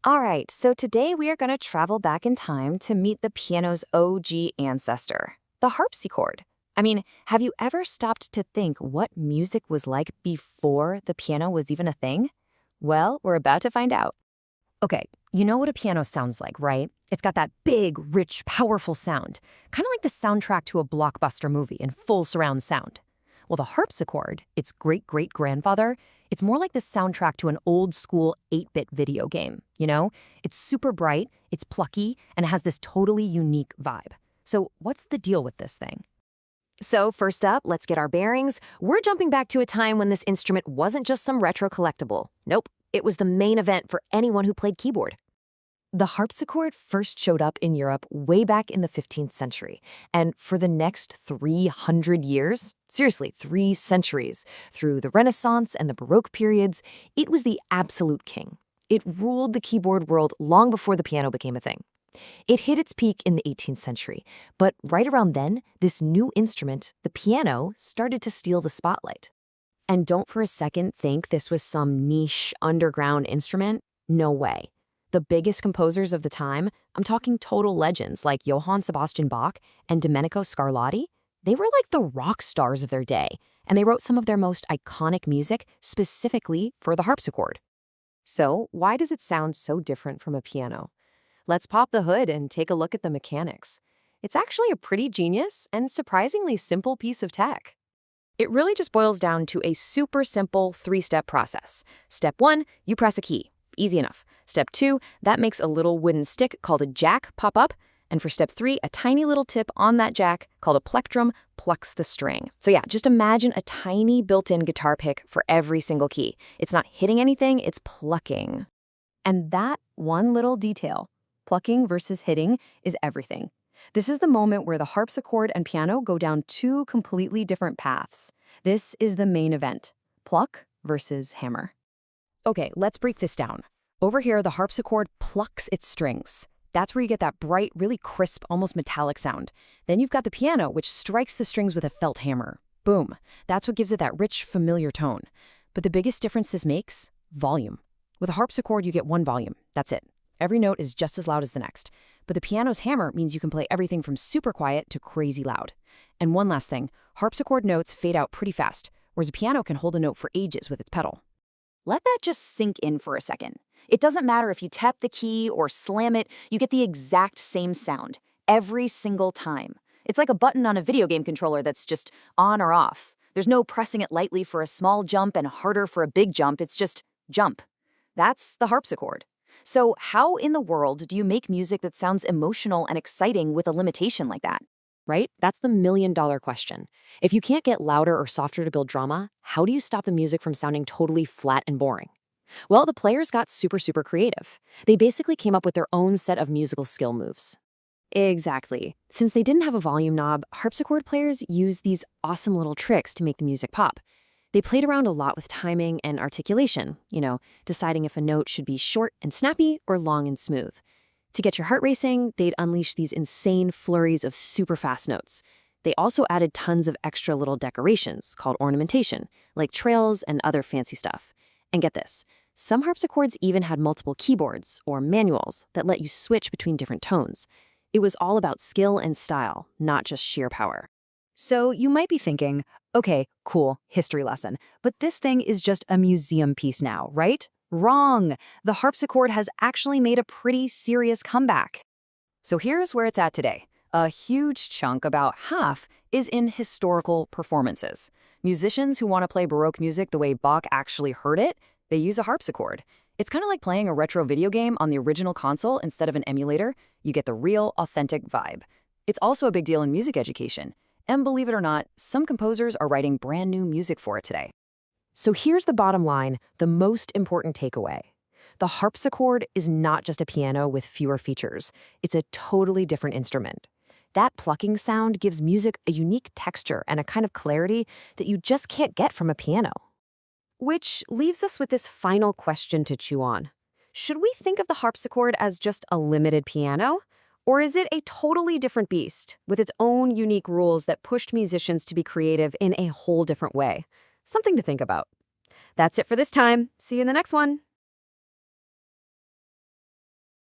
All right, so today we are going to travel back in time to meet the piano's OG ancestor, the harpsichord. I mean, have you ever stopped to think what music was like before the piano was even a thing? Well, we're about to find out. Okay, you know what a piano sounds like, right? It's got that big, rich, powerful sound, kind of like the soundtrack to a blockbuster movie in full surround sound. Well, the harpsichord, its great-great-grandfather, it's more like the soundtrack to an old-school 8-bit video game, you know? It's super bright, it's plucky, and it has this totally unique vibe. So what's the deal with this thing? So first up, let's get our bearings. We're jumping back to a time when this instrument wasn't just some retro collectible. Nope, it was the main event for anyone who played keyboard. The harpsichord first showed up in Europe way back in the 15th century, and for the next 300 years, seriously, 3 centuries, through the Renaissance and the Baroque periods, it was the absolute king. It ruled the keyboard world long before the piano became a thing. It hit its peak in the 18th century, but right around then, this new instrument, the piano, started to steal the spotlight. And don't for a second think this was some niche, underground instrument. No way. The biggest composers of the time, I'm talking total legends like Johann Sebastian Bach and Domenico Scarlatti, they were like the rock stars of their day, and they wrote some of their most iconic music specifically for the harpsichord. So, why does it sound so different from a piano? Let's pop the hood and take a look at the mechanics. It's actually a pretty genius and surprisingly simple piece of tech. It really just boils down to a super simple 3-step process. Step 1, you press a key. Easy enough. Step 2, that makes a little wooden stick called a jack pop up. And for step 3, a tiny little tip on that jack called a plectrum plucks the string. So yeah, just imagine a tiny built-in guitar pick for every single key. It's not hitting anything, it's plucking. And that one little detail, plucking versus hitting, is everything. This is the moment where the harpsichord and piano go down 2 completely different paths. This is the main event, pluck versus hammer. Okay, let's break this down. Over here, the harpsichord plucks its strings. That's where you get that bright, really crisp, almost metallic sound. Then you've got the piano, which strikes the strings with a felt hammer. Boom. That's what gives it that rich, familiar tone. But the biggest difference this makes? Volume. With a harpsichord, you get one volume. That's it. Every note is just as loud as the next. But the piano's hammer means you can play everything from super quiet to crazy loud. And one last thing, harpsichord notes fade out pretty fast, whereas a piano can hold a note for ages with its pedal. Let that just sink in for a second. It doesn't matter if you tap the key or slam it, you get the exact same sound, every single time. It's like a button on a video game controller that's just on or off. There's no pressing it lightly for a small jump and harder for a big jump, it's just jump. That's the harpsichord. So how in the world do you make music that sounds emotional and exciting with a limitation like that? Right? That's the million-dollar question. If you can't get louder or softer to build drama, how do you stop the music from sounding totally flat and boring? Well, the players got super creative. They basically came up with their own set of musical skill moves. Exactly. Since they didn't have a volume knob, harpsichord players used these awesome little tricks to make the music pop. They played around a lot with timing and articulation, deciding if a note should be short and snappy or long and smooth. To get your heart racing, they'd unleash these insane flurries of super fast notes. They also added tons of extra little decorations called ornamentation, like trails and other fancy stuff. And get this, some harpsichords even had multiple keyboards or manuals that let you switch between different tones. It was all about skill and style, not just sheer power. So you might be thinking, okay, cool, history lesson, but this thing is just a museum piece now, right? Wrong! The harpsichord has actually made a pretty serious comeback. So here's where it's at today. A huge chunk, about half, is in historical performances. Musicians who want to play Baroque music the way Bach actually heard it, they use a harpsichord. It's kind of like playing a retro video game on the original console instead of an emulator. You get the real, authentic vibe. It's also a big deal in music education. And believe it or not, some composers are writing brand new music for it today. So here's the bottom line, the most important takeaway. The harpsichord is not just a piano with fewer features. It's a totally different instrument. That plucking sound gives music a unique texture and a kind of clarity that you just can't get from a piano. Which leaves us with this final question to chew on. Should we think of the harpsichord as just a limited piano? Or is it a totally different beast with its own unique rules that pushed musicians to be creative in a whole different way? Something to think about. That's it for this time. See you in the next one.